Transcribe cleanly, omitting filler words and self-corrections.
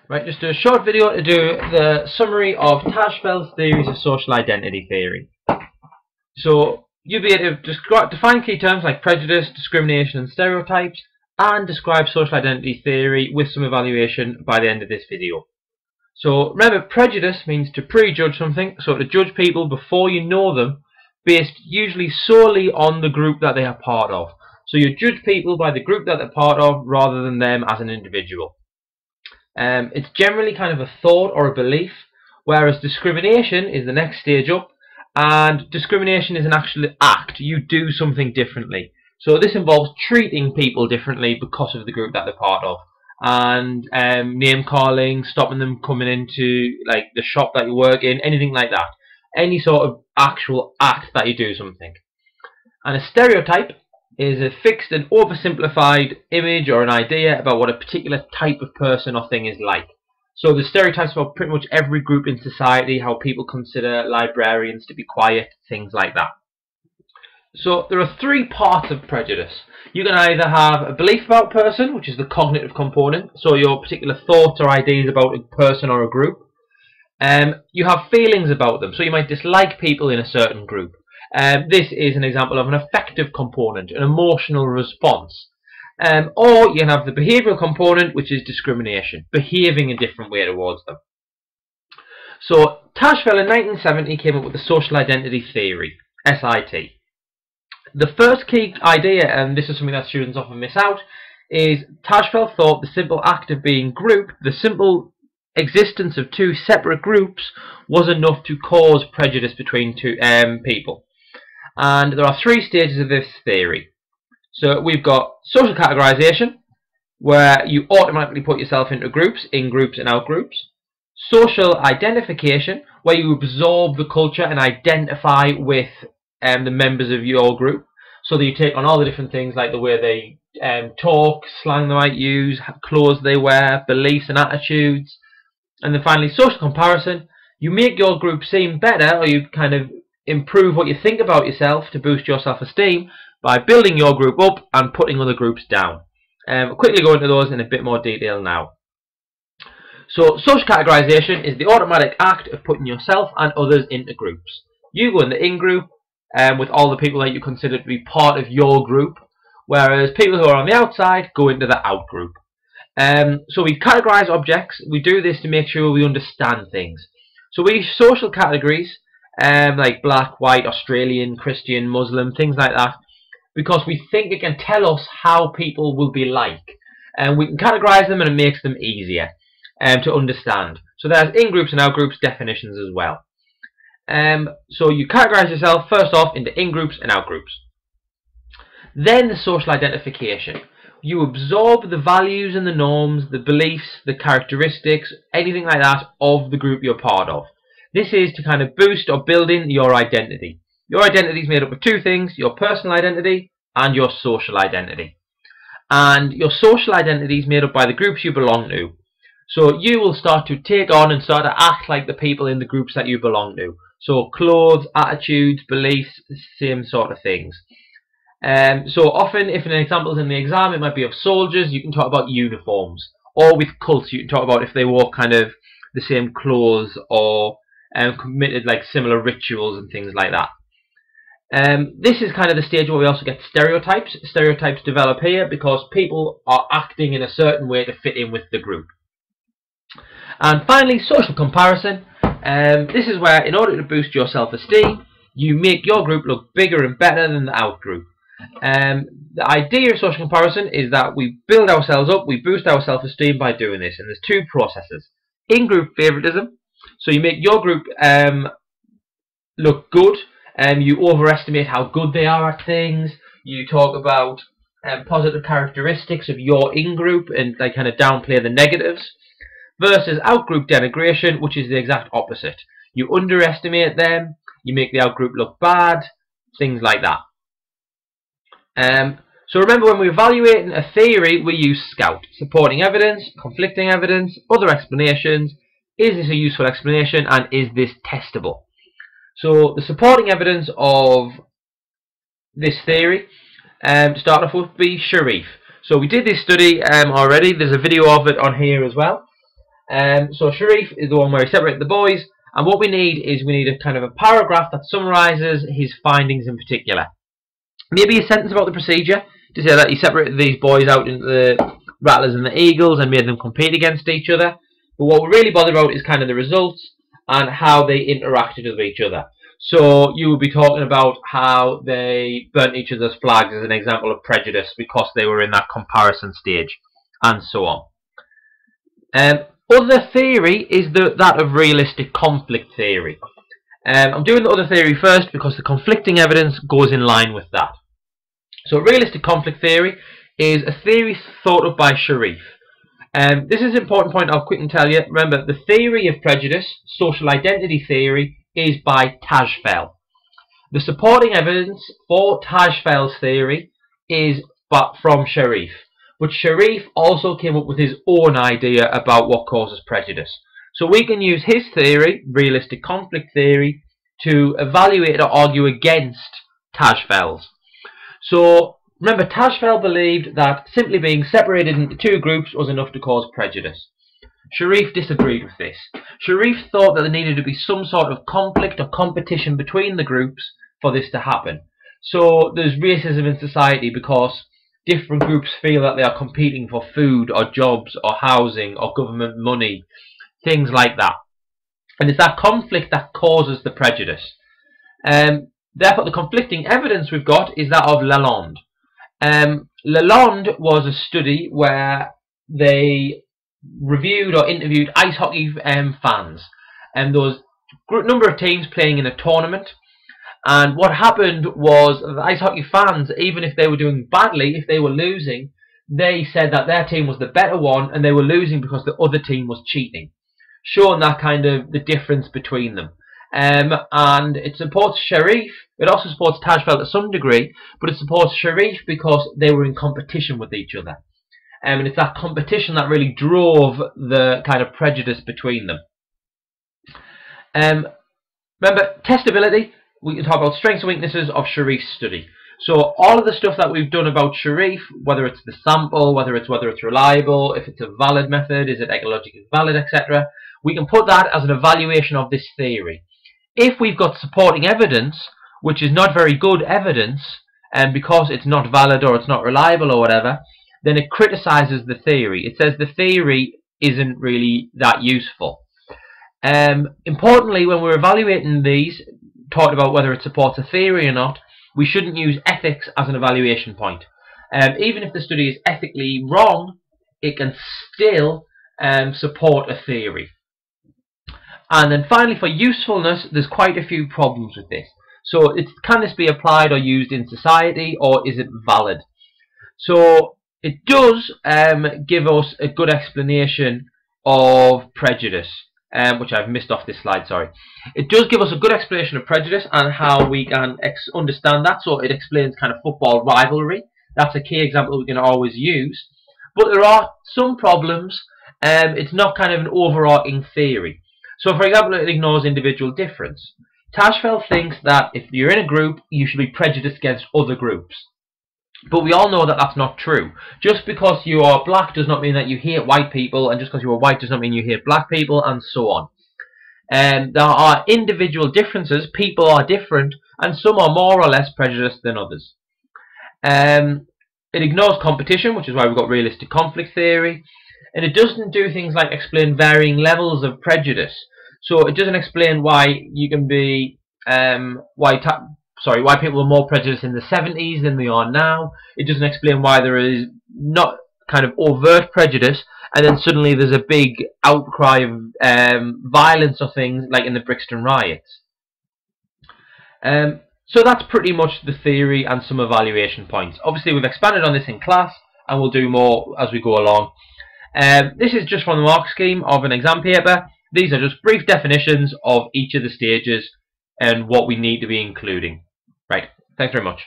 Right, just a short video to do the summary of Tajfel's theories of social identity theory. So you'll be able to define key terms like prejudice, discrimination and stereotypes, and describe social identity theory with some evaluation by the end of this video. So remember, prejudice means to prejudge something, so to judge people before you know them, based usually solely on the group that they are part of. So you judge people by the group that they're part of rather than them as an individual. It's generally kind of a thought or a belief, whereas discrimination is the next stage up, and discrimination is an actual act. You do something differently. So this involves treating people differently because of the group that they're part of, and name calling, stopping them coming into like the shop that you work in, anything like that. Any sort of actual act that you do something. And a stereotype is a fixed and oversimplified image or an idea about what a particular type of person or thing is like. So the stereotypes about pretty much every group in society, how people consider librarians to be quiet, things like that. So there are three parts of prejudice. You can either have a belief about a person, which is the cognitive component, so your particular thoughts or ideas about a person or a group. You have feelings about them, so you might dislike people in a certain group. This is an example of an affective component, an emotional response. Or you can have the behavioural component, which is discrimination, behaving a different way towards them. So Tajfel in 1970 came up with the social identity theory, SIT. The first key idea, and this is something that students often miss out, is Tajfel thought the simple act of being grouped, the simple existence of two separate groups, was enough to cause prejudice between two people. And there are three stages of this theory. So we've got social categorization, where you automatically put yourself into groups, in-groups and out-groups. Social identification, where you absorb the culture and identify with the members of your group. So that you take on all the different things like the way they talk, slang they might use, clothes they wear, beliefs and attitudes. And then finally, social comparison. You make your group seem better, or you kind of improve what you think about yourself to boost your self-esteem by building your group up and putting other groups down. I'll quickly go into those in a bit more detail now. So social categorization is the automatic act of putting yourself and others into groups. You go in the in-group with all the people that you consider to be part of your group, whereas people who are on the outside go into the out-group. So we categorize objects. We do this to make sure we understand things. So we use social categories like black, white, Australian, Christian, Muslim, things like that, because we think it can tell us how people will be like, and we can categorize them and it makes them easier to understand. So there's in-groups and out-groups definitions as well. So you categorize yourself first off into in-groups and out-groups. Then the social identification. You absorb the values and the norms, the beliefs, the characteristics, anything like that of the group you're part of. This is to kind of boost or build in your identity. Your identity is made up of two things, your personal identity and your social identity. And your social identity is made up by the groups you belong to. So you will start to take on and start to act like the people in the groups that you belong to. So clothes, attitudes, beliefs, same sort of things. So often, if an example is in the exam, it might be of soldiers, you can talk about uniforms. Or with cults, you can talk about if they wore kind of the same clothes or committed like similar rituals and things like that. This is kind of the stage where we also get stereotypes. Stereotypes develop here because people are acting in a certain way to fit in with the group. And finally, social comparison. This is where, in order to boost your self-esteem, you make your group look bigger and better than the out-group. The idea of social comparison is that we build ourselves up, we boost our self-esteem by doing this, and there's two processes. In-group favoritism, so you make your group look good, you overestimate how good they are at things, you talk about positive characteristics of your in-group and they kind of downplay the negatives, versus out-group denigration, which is the exact opposite. You underestimate them, you make the out-group look bad, things like that. So remember, when we're evaluating a theory, we use SCOUT, supporting evidence, conflicting evidence, other explanations. Is this a useful explanation and is this testable? So the supporting evidence of this theory, to start off with, would be Sharif. So we did this study already, there's a video of it on here as well. So Sharif is the one where he separated the boys, and what we need is a kind of a paragraph that summarises his findings in particular. Maybe a sentence about the procedure to say that he separated these boys out into the Rattlers and the Eagles and made them compete against each other. But what we're really bothered about is kind of the results and how they interacted with each other. So you would be talking about how they burnt each other's flags as an example of prejudice because they were in that comparison stage, and so on. Other theory is that of realistic conflict theory. I'm doing the other theory first because the conflicting evidence goes in line with that. So realistic conflict theory is a theory thought up by Sharif. This is an important point I'll quickly tell you. Remember, the theory of prejudice, social identity theory, is by Tajfel. The supporting evidence for Tajfel's theory is from Sharif. But Sharif also came up with his own idea about what causes prejudice. So we can use his theory, realistic conflict theory, to evaluate or argue against Tajfel's. So remember, Tajfel believed that simply being separated into two groups was enough to cause prejudice. Sharif disagreed with this. Sharif thought that there needed to be some sort of conflict or competition between the groups for this to happen. So there's racism in society because different groups feel that they are competing for food or jobs or housing or government money, things like that. And it's that conflict that causes the prejudice. Therefore, the conflicting evidence we've got is that of Lalonde. Lalonde was a study where they reviewed or interviewed ice hockey fans, and there was a number of teams playing in a tournament. And what happened was the ice hockey fans, even if they were doing badly, if they were losing, they said that their team was the better one and they were losing because the other team was cheating, showing that kind of the difference between them. And it supports Sharif. It also supports Tajfel to some degree, but it supports Sharif because they were in competition with each other. And it's that competition that really drove the kind of prejudice between them. Remember, testability. We can talk about strengths and weaknesses of Sharif's study. So all of the stuff that we've done about Sharif, whether it's the sample, whether it's reliable, if it's a valid method, is it ecologically valid, etc., we can put that as an evaluation of this theory. If we've got supporting evidence, which is not very good evidence, and because it's not valid or it's not reliable or whatever, then it criticizes the theory. It says the theory isn't really that useful. Importantly, when we're evaluating these, talking about whether it supports a theory or not, we shouldn't use ethics as an evaluation point. Even if the study is ethically wrong, it can still support a theory. And then finally, for usefulness, there's quite a few problems with this. So can this be applied or used in society, or is it valid? So it does give us a good explanation of prejudice, which I've missed off this slide, sorry. It does give us a good explanation of prejudice and how we can understand that. So it explains kind of football rivalry. That's a key example we can always use. But there are some problems. It's not kind of an overarching theory. So for example, it ignores individual difference. Tajfel thinks that if you're in a group, you should be prejudiced against other groups. But we all know that that's not true. Just because you are black does not mean that you hate white people, and just because you are white does not mean you hate black people, and so on. There are individual differences. People are different, and some are more or less prejudiced than others. It ignores competition, which is why we've got realistic conflict theory. And it doesn't do things like explain varying levels of prejudice. So it doesn't explain why you can be why people were more prejudiced in the 70s than they are now. It doesn't explain why there is not kind of overt prejudice and then suddenly there's a big outcry of violence or things like in the Brixton riots. So that's pretty much the theory and some evaluation points. Obviously we've expanded on this in class and we'll do more as we go along. This is just from the mark scheme of an exam paper. These are just brief definitions of each of the stages and what we need to be including. Right, thanks very much.